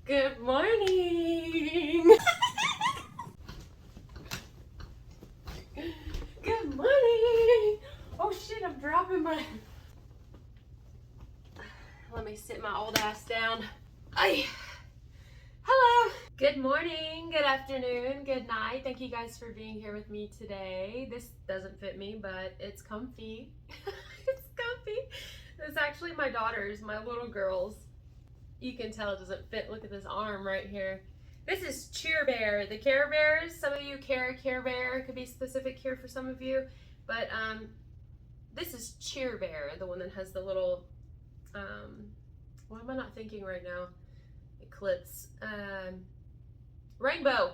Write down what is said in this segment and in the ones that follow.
Good morning. Good morning. Oh shit, I'm dropping my... Let me sit my old ass down. Ay. Hello. Good morning, good afternoon, good night. Thank you guys for being here with me today. This doesn't fit me, but it's comfy. It's comfy. It's actually my daughter's, my little girl's. You can tell it doesn't fit. Look at this arm right here. This is Cheer Bear. The Care Bears. Some of you Care Bear. It could be specific here for some of you. But this is Cheer Bear, the one that has the little, what am I not thinking right now? Eclipse. Rainbow.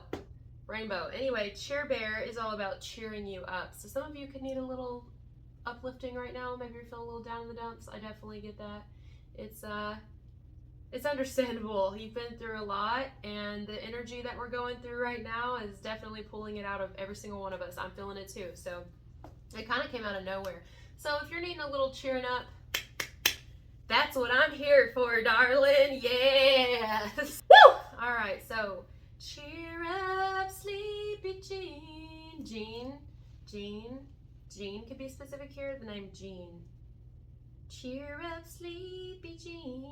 Anyway, Cheer Bear is all about cheering you up. So some of you could need a little uplifting right now. Maybe you're feeling a little down in the dumps. I definitely get that. It's understandable. You've been through a lot, and the energy that we're going through right now is definitely pulling it out of every single one of us. I'm feeling it too. So it kind of came out of nowhere. So if you're needing a little cheering up, that's what I'm here for, darling. Yes. Woo! All right. So cheer up, sleepy Jean. Jean could be specific here. The name Jean. Cheer up, sleepy Jean.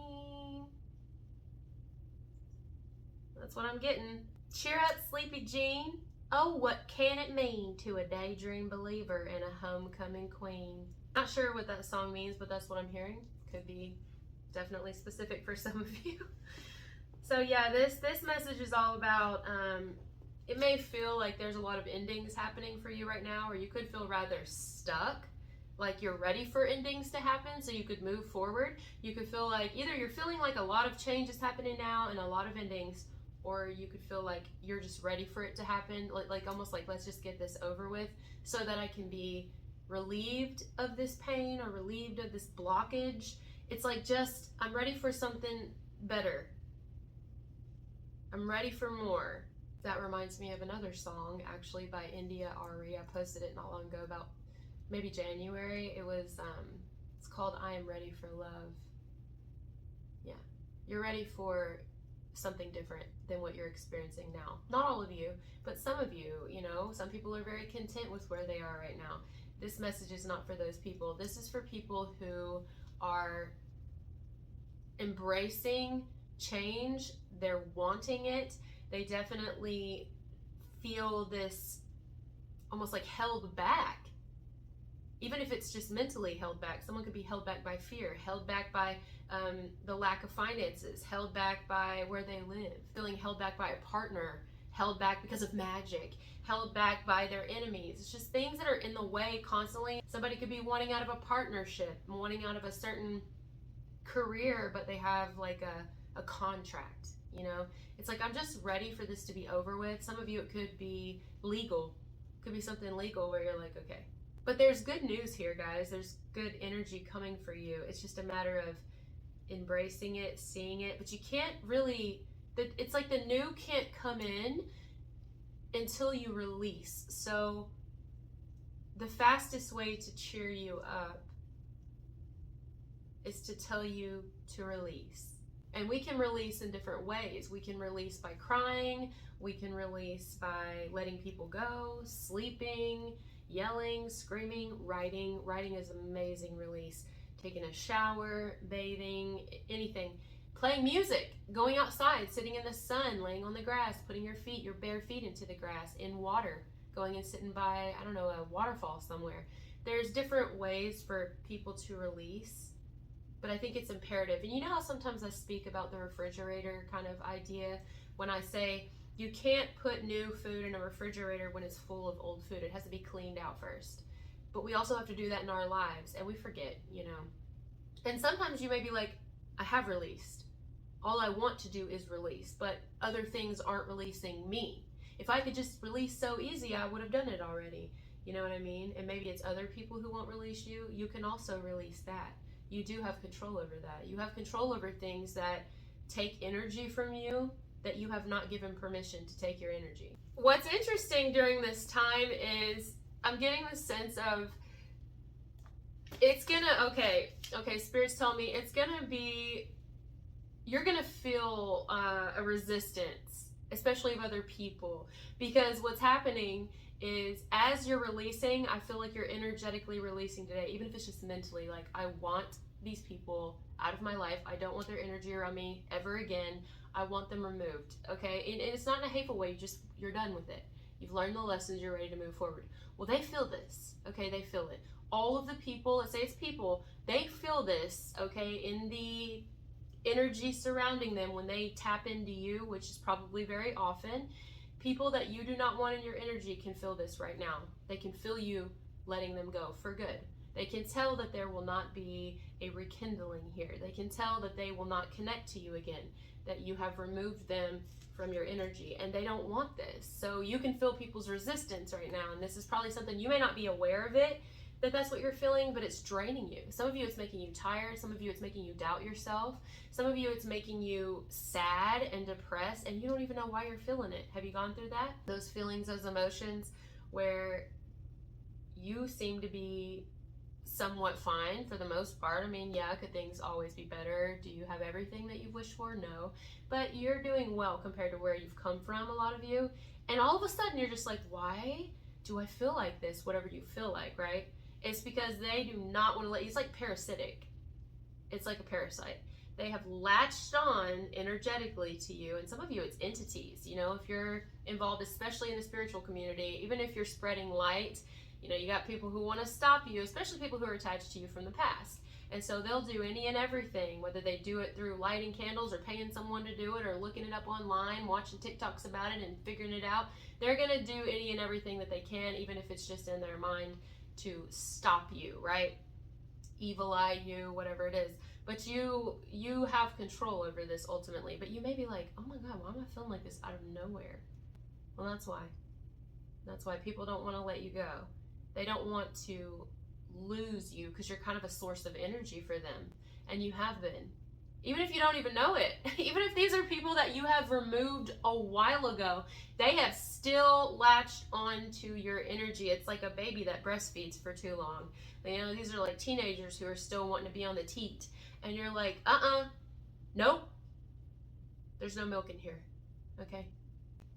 That's what I'm getting. Cheer up, sleepy Jean. Oh, what can it mean to a daydream believer and a homecoming queen? Not sure what that song means, but that's what I'm hearing. Could be definitely specific for some of you. So yeah, this message is all about, it may feel like there's a lot of endings happening for you right now, or you could feel rather stuck. Like you're ready for endings to happen so you could move forward. You could feel like either you're feeling like a lot of change is happening now and a lot of endings, or you could feel like you're just ready for it to happen, like almost like let's just get this over with so that I can be relieved of this pain or relieved of this blockage. It's like just I'm ready for something better. I'm ready for more. That reminds me of another song actually by India Ari. I posted it not long ago, about maybe January. It was it's called I Am Ready for Love. Yeah, you're ready for something different than what you're experiencing now. Not all of you, but some of you, you know, some people are very content with where they are right now. This message is not for those people. This is for people who are embracing change. They're wanting it. They definitely feel this almost like held back. Even if it's just mentally held back. Someone could be held back by fear, held back by the lack of finances, held back by where they live, feeling held back by a partner, held back because of magic, held back by their enemies. It's just things that are in the way constantly. Somebody could be wanting out of a partnership, wanting out of a certain career, but they have like a contract, you know? It's like, I'm just ready for this to be over with. Some of you, it could be legal. It could be something legal where you're like, okay. But there's good news here, guys. There's good energy coming for you. It's just a matter of embracing it, seeing it. But you can't really, it's like the new can't come in until you release. So the fastest way to cheer you up is to tell you to release. And we can release in different ways. We can release by crying. We can release by letting people go, sleeping, yelling, screaming, writing. Writing is amazing release. Taking a shower, bathing, anything. Playing music, going outside, sitting in the sun, laying on the grass, putting your bare feet into the grass, in water, going and sitting by, I don't know, a waterfall somewhere. There's different ways for people to release, but I think it's imperative. And you know how sometimes I speak about the refrigerator kind of idea when I say, you can't put new food in a refrigerator when it's full of old food. It has to be cleaned out first. But we also have to do that in our lives, and we forget, you know. And sometimes you may be like, I have released. All I want to do is release, but other things aren't releasing me. If I could just release so easy, I would have done it already. You know what I mean? And maybe it's other people who won't release you. You can also release that. You do have control over that. You have control over things that take energy from you that you have not given permission to take your energy. What's interesting during this time is I'm getting the sense of it's gonna, okay, spirits tell me it's gonna be you're gonna feel a resistance, especially of other people, because what's happening is as you're releasing, I feel like you're energetically releasing today, even if it's just mentally, like, I want these people out of my life. I don't want their energy around me ever again. I want them removed, okay? And it's not in a hateful way, you're done with it. You've learned the lessons, you're ready to move forward. Well, they feel this, okay? They feel it. All of the people, let's say it's people, they feel this, okay, in the energy surrounding them when they tap into you, which is probably very often. People that you do not want in your energy can feel this right now. They can feel you letting them go for good. They can tell that there will not be a rekindling here. They can tell that they will not connect to you again, that you have removed them from your energy, and they don't want this. So you can feel people's resistance right now, and this is probably something you may not be aware of it, that that's what you're feeling, but it's draining you. Some of you, it's making you tired. Some of you, it's making you doubt yourself. Some of you, it's making you sad and depressed, and you don't even know why you're feeling it. Have you gone through that? Those feelings, those emotions, where you seem to be somewhat fine for the most part. I mean, yeah, could things always be better? Do you have everything that you wish for? No. But you're doing well compared to where you've come from, a lot of you. And all of a sudden, you're just like, why do I feel like this? Whatever you feel like, right? It's because they do not want to let you. It's like parasitic. It's like a parasite. They have latched on energetically to you. And some of you, it's entities. You know, if you're involved, especially in the spiritual community, even if you're spreading light, you know, you got people who want to stop you, especially people who are attached to you from the past. And so they'll do any and everything, whether they do it through lighting candles or paying someone to do it or looking it up online, watching TikToks about it and figuring it out. They're going to do any and everything that they can, even if it's just in their mind, to stop you, right? Evil eye you, whatever it is. But you have control over this ultimately. But you may be like, oh my God, why am I feeling like this out of nowhere? Well, that's why. That's why people don't want to let you go. They don't want to lose you because you're kind of a source of energy for them. And you have been. Even if you don't even know it. Even if these are people that you have removed a while ago, they have still latched onto your energy. It's like a baby that breastfeeds for too long. You know, these are like teenagers who are still wanting to be on the teat. And you're like, nope. There's no milk in here. Okay?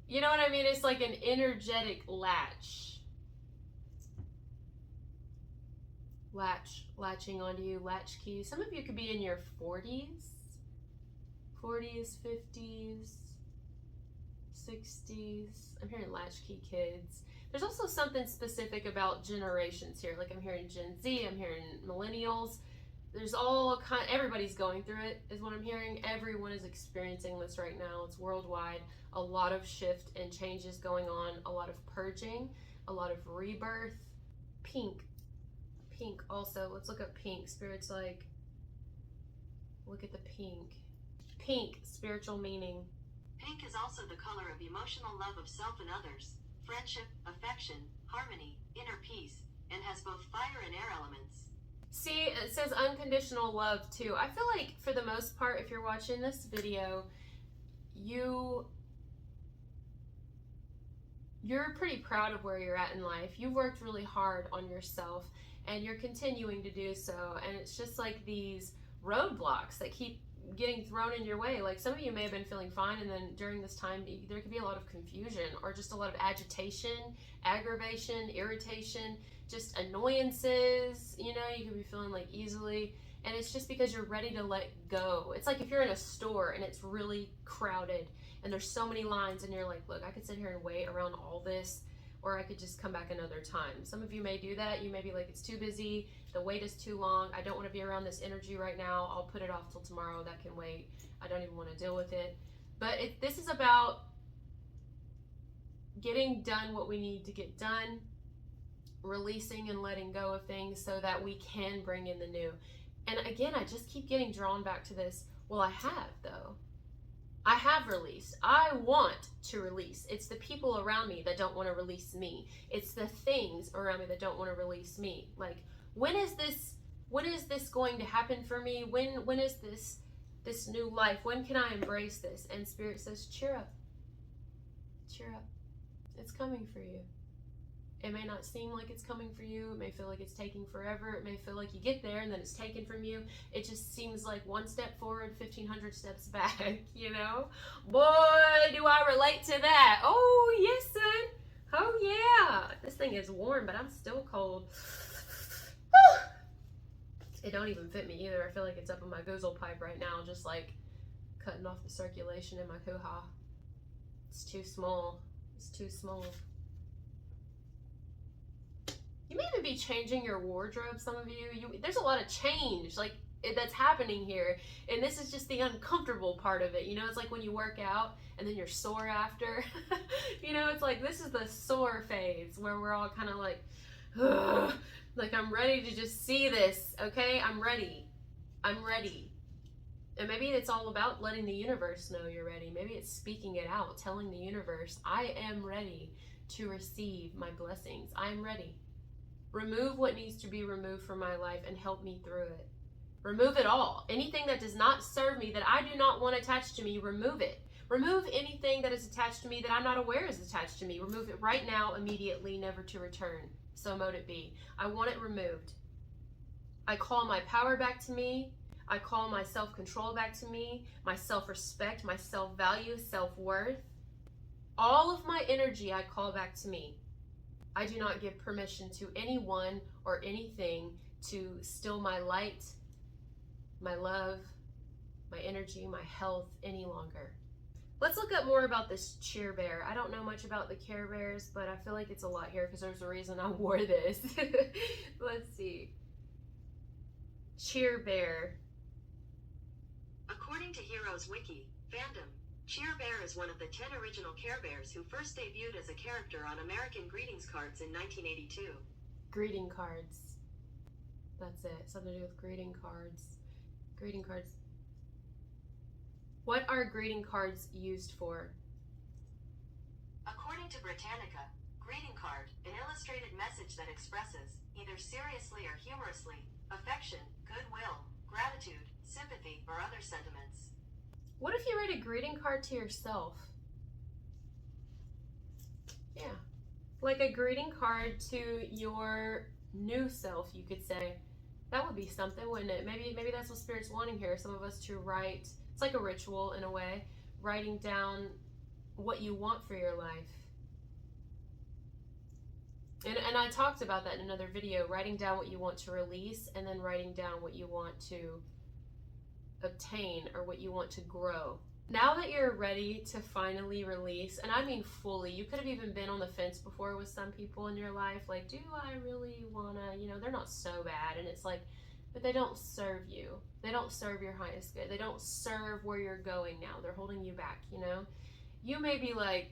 You know what I mean? It's like an energetic latching onto you, latchkey. Some of you could be in your 40s, 50s, 60s. I'm hearing latchkey kids. There's also something specific about generations here. Like I'm hearing Gen Z, I'm hearing millennials. There's all kind, everybody's going through it is what I'm hearing. Everyone is experiencing this right now. It's worldwide. A lot of shift and changes going on, a lot of purging, a lot of rebirth. Pink also. Let's look up pink. Spirit's like, look at the pink. Pink, spiritual meaning. Pink is also the color of emotional love of self and others, friendship, affection, harmony, inner peace, and has both fire and air elements. See, it says unconditional love too. I feel like for the most part, if you're watching this video, you're pretty proud of where you're at in life. You've worked really hard on yourself and you're continuing to do so. And it's just like these roadblocks that keep getting thrown in your way. Like some of you may have been feeling fine, and then during this time there could be a lot of confusion or just a lot of agitation, aggravation, irritation, just annoyances. You know, you could be feeling like easily, and it's just because you're ready to let go. It's like if you're in a store and it's really crowded and there's so many lines and you're like, look, I could sit here and wait around all this, or I could just come back another time. Some of you may do that. You may be like, it's too busy, the wait is too long, I don't want to be around this energy right now, I'll put it off till tomorrow, that can wait, I don't even want to deal with it. But this is about getting done what we need to get done, releasing and letting go of things so that we can bring in the new. And again, I just keep getting drawn back to this. Well, I have though. I have released. I want to release. It's the people around me that don't want to release me. It's the things around me that don't want to release me. Like, when is this going to happen for me? When is this new life? When can I embrace this? And Spirit says, cheer up. Cheer up. It's coming for you. It may not seem like it's coming for you. It may feel like it's taking forever. It may feel like you get there and then it's taken from you. It just seems like one step forward, 1,500 steps back, you know? Boy, do I relate to that. Oh, yes, son. Oh, yeah. This thing is warm, but I'm still cold. It don't even fit me either. I feel like it's up in my goozle pipe right now, just like cutting off the circulation in my hoo-ha. It's too small. It's too small. You may even be changing your wardrobe, some of you. There's a lot of change like that's happening here, and this is just the uncomfortable part of it. You know, it's like when you work out and then you're sore after. You know, it's like this is the sore phase where we're all kind of like, ugh, like I'm ready to just see this, okay? I'm ready. And maybe it's all about letting the universe know you're ready. Maybe it's speaking it out, telling the universe, I am ready to receive my blessings. I am ready. Remove what needs to be removed from my life and help me through it. Remove it all. Anything that does not serve me, that I do not want attached to me, remove it. Remove anything that is attached to me that I'm not aware is attached to me. Remove it right now, immediately, never to return. So mote it be. I want it removed. I call my power back to me. I call my self-control back to me, my self-respect, my self-value, self-worth. All of my energy I call back to me. I do not give permission to anyone or anything to steal my light, my love, my energy, my health any longer. Let's look up more about this cheer bear. I don't know much about the Care Bears, but I feel like it's a lot here because there's a reason I wore this. Let's see. Cheer bear. According to Heroes Wiki, fandom, Cheer Bear is one of the 10 original Care Bears who first debuted as a character on American greetings cards in 1982. Greeting cards. That's it. Something to do with greeting cards. Greeting cards. What are greeting cards used for? According to Britannica, greeting card, an illustrated message that expresses, either seriously or humorously, affection, goodwill, gratitude, sympathy, or other sentiments. What if you write a greeting card to yourself? Yeah. Like a greeting card to your new self, you could say. That would be something, wouldn't it? Maybe that's what Spirit's wanting here. Some of us to write, it's like a ritual in a way, writing down what you want for your life. And I talked about that in another video, writing down what you want to release and then writing down what you want to obtain or what you want to grow. Now that you're ready to finally release, and I mean fully, you could have even been on the fence before with some people in your life, like, do I really wanna, you know, they're not so bad, and it's like, but they don't serve you. They don't serve your highest good. They don't serve where you're going now. They're holding you back, you know? You may be like,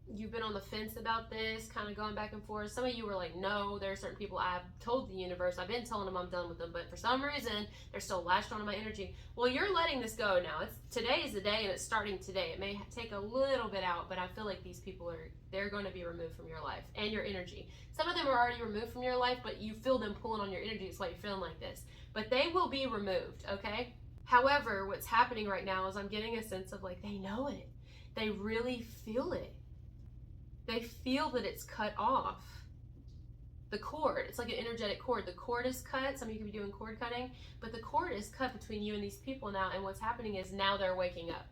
you've been on the fence about this, kind of going back and forth. Some of you were like, no, there are certain people I've told the universe, I've been telling them I'm done with them, but for some reason, they're still latched onto my energy. Well, you're letting this go now. Today is the day, and it's starting today. It may take a little bit out, but I feel like these people they're going to be removed from your life and your energy. Some of them are already removed from your life, but you feel them pulling on your energy. It's why you're feeling like this. But they will be removed, okay? However, what's happening right now is I'm getting a sense of like, they know it. They really feel it. They feel that it's cut off. The cord, it's like an energetic cord. The cord is cut. Some of you could be doing cord cutting, but the cord is cut between you and these people now, and what's happening is now they're waking up.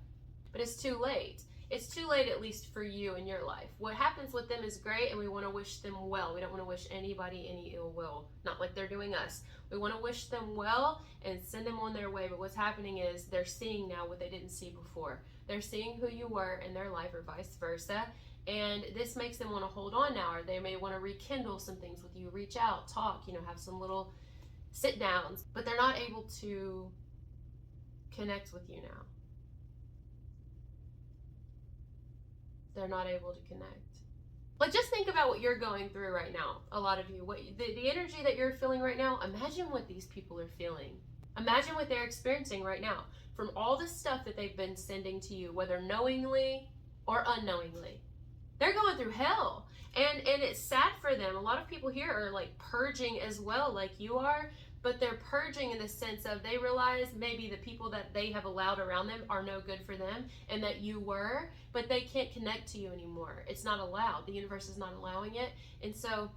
But it's too late. It's too late, at least for you in your life. What happens with them is great, and we want to wish them well. We don't want to wish anybody any ill will, not like they're doing us. We want to wish them well and send them on their way, but what's happening is they're seeing now what they didn't see before. They're seeing who you were in their life, or vice versa. And this makes them want to hold on now, or they may want to rekindle some things with you, reach out, talk, you know, have some little sit downs, but they're not able to connect with you now. They're not able to connect. Like, just think about what you're going through right now. A lot of you, the energy that you're feeling right now, imagine what these people are feeling. Imagine what they're experiencing right now from all the stuff that they've been sending to you, whether knowingly or unknowingly. They're going through hell, and it's sad for them. A lot of people here are like purging as well, like you are, but they're purging in the sense of they realize maybe the people that they have allowed around them are no good for them and that you were, but they can't connect to you anymore. It's not allowed. The universe is not allowing it. And so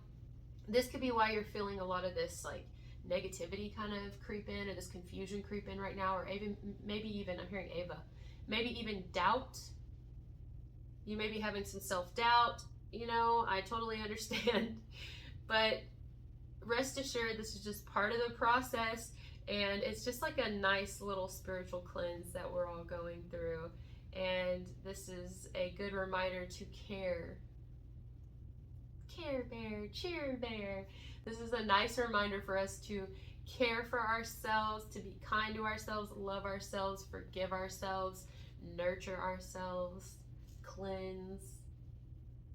this could be why you're feeling a lot of this like negativity kind of creep in, or this confusion creep in right now, or even maybe even, I'm hearing Ava, maybe even doubt. You may be having some self-doubt. I totally understand. But rest assured, this is just part of the process, and it's just like a nice little spiritual cleanse that we're all going through. And this is a good reminder to care. Care Bear, cheer bear. This is a nice reminder for us to care for ourselves, to be kind to ourselves, love ourselves, forgive ourselves, nurture ourselves, cleanse,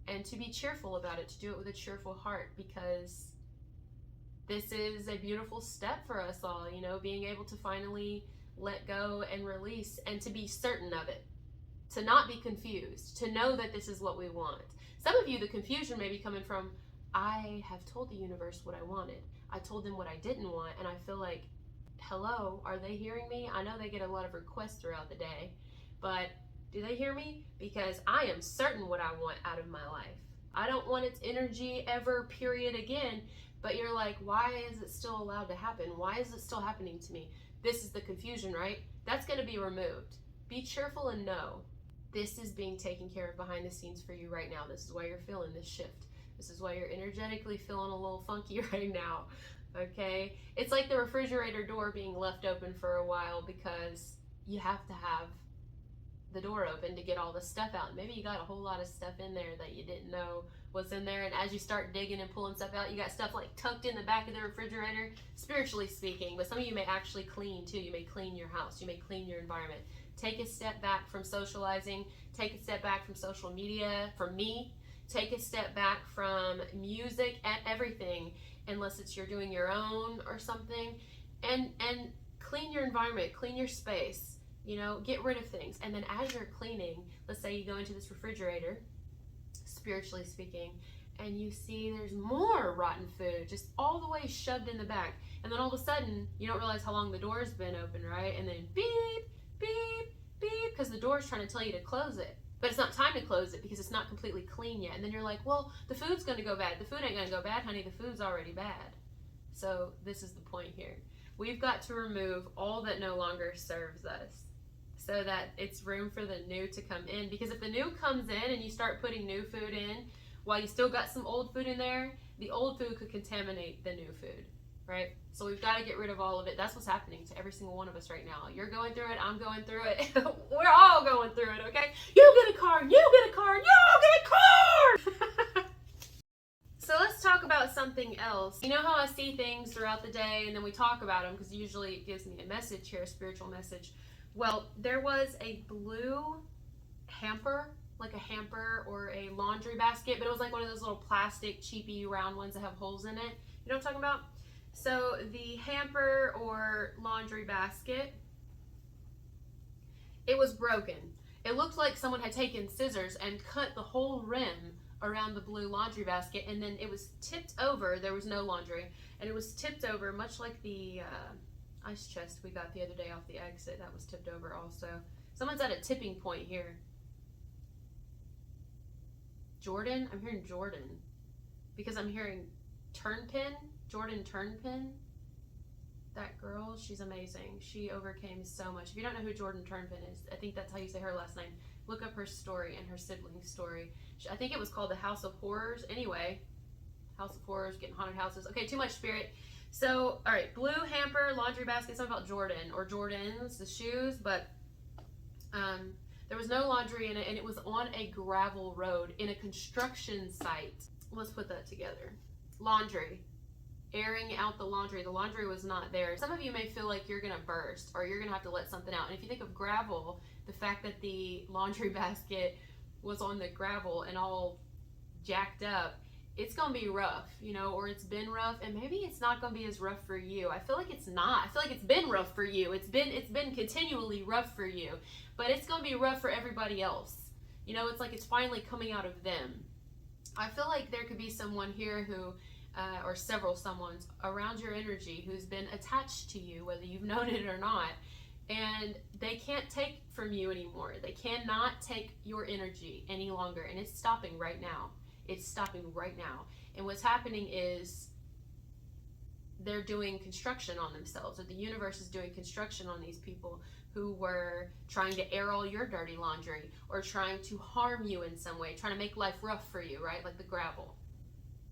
and to be cheerful about it, to do it with a cheerful heart, because this is a beautiful step for us all, being able to finally let go and release, and to be certain of it, to not be confused, to know that this is what we want. Some of you, the confusion may be coming from, I have told the universe what I wanted. I told them what I didn't want, and I feel like, hello, are they hearing me? I know they get a lot of requests throughout the day, but do they hear me? Because I am certain what I want out of my life. I don't want its energy ever, period, again. But you're like, why is it still allowed to happen? Why is it still happening to me? This is the confusion, right? That's going to be removed. Be cheerful and know this is being taken care of behind the scenes for you right now. This is why you're feeling this shift. This is why you're energetically feeling a little funky right now. Okay? It's like the refrigerator door being left open for a while because you have to have the door open to get all the stuff out. Maybe you got a whole lot of stuff in there that you didn't know was in there, and as you start digging and pulling stuff out, you got stuff like tucked in the back of the refrigerator, spiritually speaking. But some of you may actually clean too. You may clean your house, you may clean your environment. Take a step back from socializing, take a step back from social media. For me, take a step back from music and everything, unless it's you're doing your own or something, and clean your environment, clean your space. Get rid of things. And then as you're cleaning, let's say you go into this refrigerator, spiritually speaking, and you see there's more rotten food just all the way shoved in the back. And then all of a sudden, you don't realize how long the door's been open, right? And then beep, beep, beep, because the door's trying to tell you to close it. But it's not time to close it because it's not completely clean yet. And then you're like, well, the food's going to go bad. The food ain't going to go bad, honey. The food's already bad. So this is the point here. We've got to remove all that no longer serves us, so that it's room for the new to come in. Because if the new comes in and you start putting new food in while you still got some old food in there, the old food could contaminate the new food, right? So we've got to get rid of all of it. That's what's happening to every single one of us right now. You're going through it. I'm going through it. We're all going through it, okay? You get a car, and you get a car, and you get a car! So let's talk about something else. You know how I see things throughout the day and then we talk about them because usually it gives me a message here, a spiritual message. Well, there was a blue hamper, like a hamper or a laundry basket, but it was like one of those little plastic, cheapy, round ones that have holes in it. You know what I'm talking about? So the hamper or laundry basket, it was broken. It looked like someone had taken scissors and cut the whole rim around the blue laundry basket, and then it was tipped over. There was no laundry, and it was tipped over, much like the ice chest we got the other day off the exit. That was tipped over also. Someone's at a tipping point here. Jordan? I'm hearing Jordan. Because I'm hearing Turnpin. Jordan Turnpin. That girl, she's amazing. She overcame so much. If you don't know who Jordan Turnpin is, I think that's how you say her last name. Look up her story and her sibling's story. I think it was called the House of Horrors. Anyway, House of Horrors, getting haunted houses. Okay, too much spirit. So, all right, blue hamper, laundry basket, something about Jordan or Jordans, the shoes, but there was no laundry in it, and it was on a gravel road in a construction site. Let's put that together. Laundry. Airing out the laundry. The laundry was not there. Some of you may feel like you're going to burst or you're going to have to let something out. And if you think of gravel, the fact that the laundry basket was on the gravel and all jacked up, it's going to be rough, or it's been rough, and maybe it's not going to be as rough for you. I feel like it's not. I feel like it's been rough for you. It's been continually rough for you, but it's going to be rough for everybody else. It's like it's finally coming out of them. I feel like there could be someone here who or several someones around your energy who's been attached to you, whether you've known it or not, and they can't take from you anymore. They cannot take your energy any longer, and it's stopping right now. It's stopping right now. And what's happening is they're doing construction on themselves, or the universe is doing construction on these people who were trying to air all your dirty laundry, or trying to harm you in some way, trying to make life rough for you, right? Like the gravel.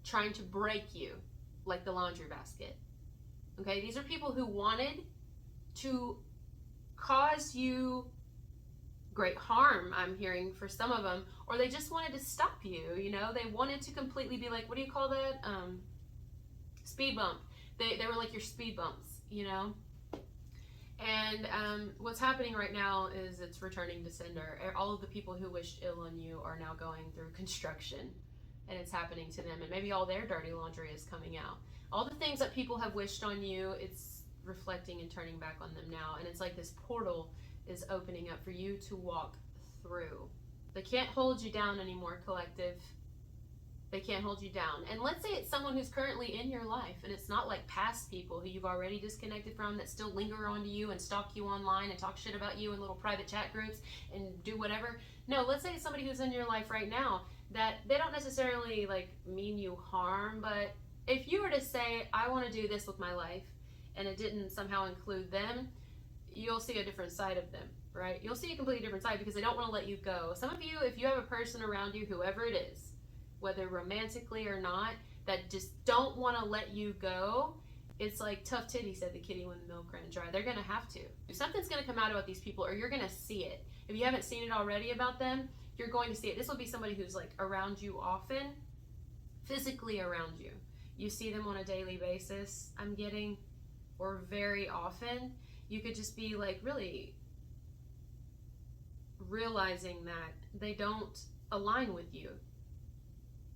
Trying to break you, like the laundry basket. Okay, these are people who wanted to cause you great harm, I'm hearing, for some of them, or they just wanted to stop you, you know? They wanted to completely be like, what do you call that? Speed bump. They were like your speed bumps, you know? And what's happening right now is it's returning to sender. All of the people who wished ill on you are now going through construction, and it's happening to them. And maybe all their dirty laundry is coming out. All the things that people have wished on you, it's reflecting and turning back on them now. And it's like this portal is opening up for you to walk through. They can't hold you down anymore, collective. They can't hold you down. And let's say it's someone who's currently in your life, and it's not like past people who you've already disconnected from that still linger onto you and stalk you online and talk shit about you in little private chat groups and do whatever. No, let's say it's somebody who's in your life right now that they don't necessarily like mean you harm, but if you were to say, I want to do this with my life, and it didn't somehow include them, you'll see a different side of them, right? You'll see a completely different side because they don't want to let you go. Some of you, if you have a person around you, whoever it is, whether romantically or not, that just don't want to let you go, it's like tough titty, said the kitty when the milk ran dry. They're going to have to. Something's going to come out about these people, or you're going to see it. If you haven't seen it already about them, you're going to see it. This will be somebody who's like around you often, physically around you. You see them on a daily basis, I'm getting, or very often. You could just be like really realizing that they don't align with you.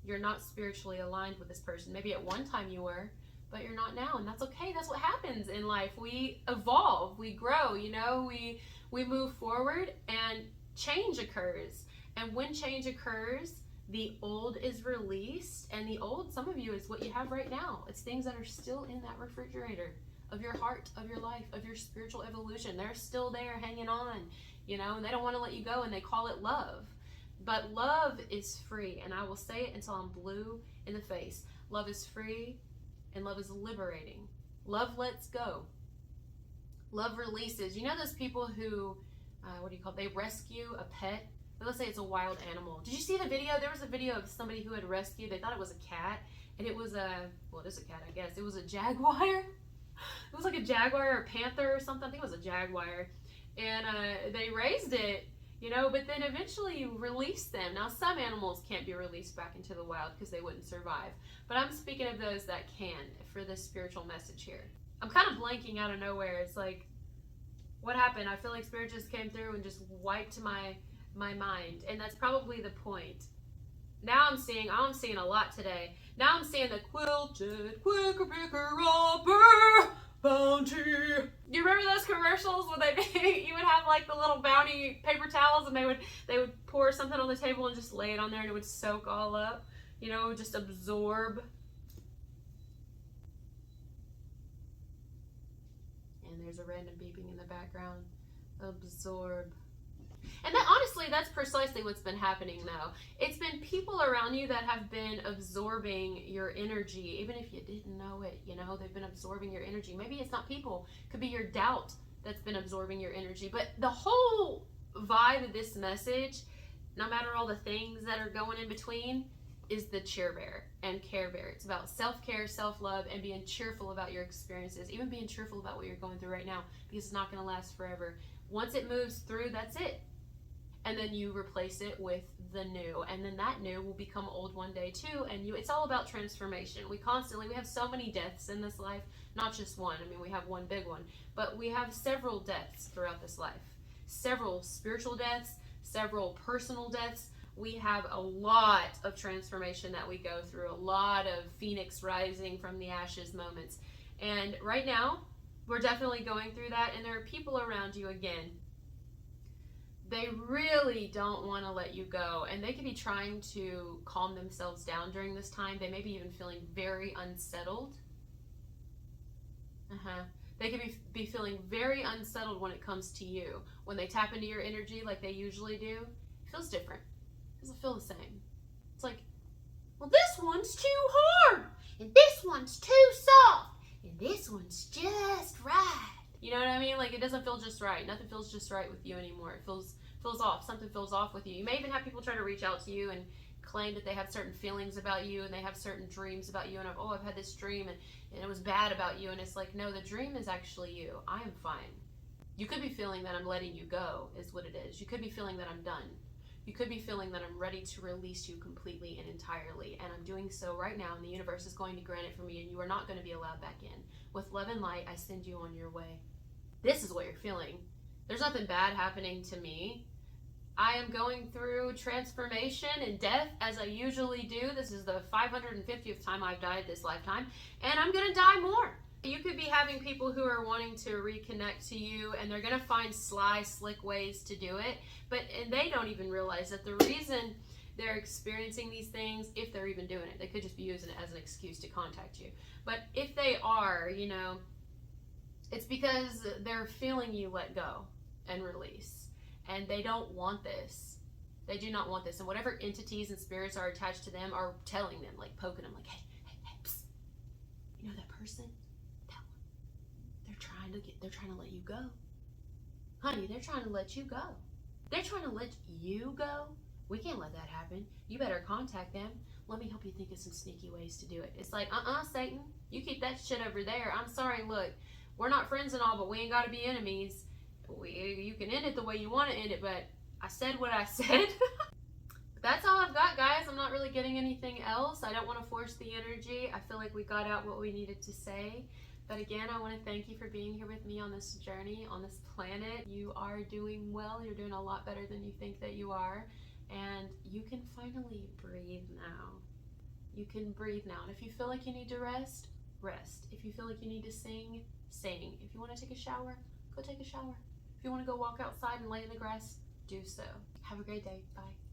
You're not spiritually aligned with this person. Maybe at one time you were, but you're not now, and that's okay. That's what happens in life. We evolve, we grow, you know, we move forward, and change occurs. And when change occurs, the old is released, and the old, some of you, is what you have right now. It's things that are still in that refrigerator of your heart, of your life, of your spiritual evolution. They're still there hanging on, you know, and they don't want to let you go, and they call it love. But love is free, and I will say it until I'm blue in the face. Love is free, and love is liberating. Love lets go. Love releases. You know those people who, they rescue a pet? Let's say it's a wild animal. Did you see the video? There was a video of somebody who had rescued, they thought it was a cat, and it was it is a cat, I guess. It was a jaguar. It was like a jaguar or a panther or something. I think it was a jaguar. And they raised it, you know, but then eventually you release them. Now, some animals can't be released back into the wild because they wouldn't survive. But I'm speaking of those that can for this spiritual message here. I'm kind of blanking out of nowhere. It's like, what happened? I feel like Spirit just came through and just wiped my mind. And that's probably the point. Now I'm seeing a lot today. Now I'm seeing the quilted, quicker, bigger, rubber bounty. You remember those commercials where you would have like the little bounty paper towels, and they would pour something on the table and just lay it on there, and it would soak all up, you know, it would just absorb. And there's a random beeping in the background. Absorb. And that, honestly, that's precisely what's been happening, though. It's been people around you that have been absorbing your energy, even if you didn't know it, you know, they've been absorbing your energy. Maybe it's not people. It could be your doubt that's been absorbing your energy. But the whole vibe of this message, no matter all the things that are going in between, is the cheer bear and care bear. It's about self-care, self-love, and being cheerful about your experiences, even being cheerful about what you're going through right now, because it's not going to last forever. Once it moves through, that's it. And then you replace it with the new, and then that new will become old one day too. And it's all about transformation. We have so many deaths in this life, not just one. I mean, we have one big one, but we have several deaths throughout this life, several spiritual deaths, several personal deaths. We have a lot of transformation that we go through, a lot of phoenix rising from the ashes moments. And right now, we're definitely going through that, and there are people around you again they really don't want to let you go, and they could be trying to calm themselves down during this time. They may be even feeling very unsettled. They could be feeling very unsettled when it comes to you. When they tap into your energy like they usually do, it feels different. It doesn't feel the same. It's like, well, this one's too hard, and this one's too soft, and this one's just right. You know what I mean? Like, it doesn't feel just right. Nothing feels just right with you anymore. It feels off. Something feels off with you. You may even have people try to reach out to you and claim that they have certain feelings about you, and they have certain dreams about you, and I've had this dream and it was bad about you, and it's like, no, the dream is actually you. I am fine. You could be feeling that I'm letting you go is what it is. You could be feeling that I'm done. You could be feeling that I'm ready to release you completely and entirely, and I'm doing so right now, and the universe is going to grant it for me, and you are not going to be allowed back in. With love and light, I send you on your way. This is what you're feeling. There's nothing bad happening to me. I am going through transformation and death as I usually do. This is the 550th time I've died this lifetime, and I'm going to die more. You could be having people who are wanting to reconnect to you, and they're going to find sly, slick ways to do it, and they don't even realize that the reason they're experiencing these things, if they're even doing it, they could just be using it as an excuse to contact you. But if they are, it's because they're feeling you let go and release. And they don't want this. They do not want this. And whatever entities and spirits are attached to them are telling them, like poking them, like, hey, psst. You know that person? That one. They're trying to let you go. Honey, they're trying to let you go. They're trying to let you go. We can't let that happen. You better contact them. Let me help you think of some sneaky ways to do it. It's like, Satan, you keep that shit over there. I'm sorry, look, we're not friends and all, but we ain't got to be enemies. You can end it the way you want to end it, but I said what I said. That's all I've got, guys. I'm not really getting anything else. I don't want to force the energy. I feel like we got out what we needed to say. But again, I want to thank you for being here with me on this journey, on this planet. You are doing well. You're doing a lot better than you think that you are. And you can finally breathe now. You can breathe now. And if you feel like you need to rest, rest. If you feel like you need to sing, sing. If you want to take a shower, go take a shower. If you want to go walk outside and lay in the grass, do so. Have a great day. Bye.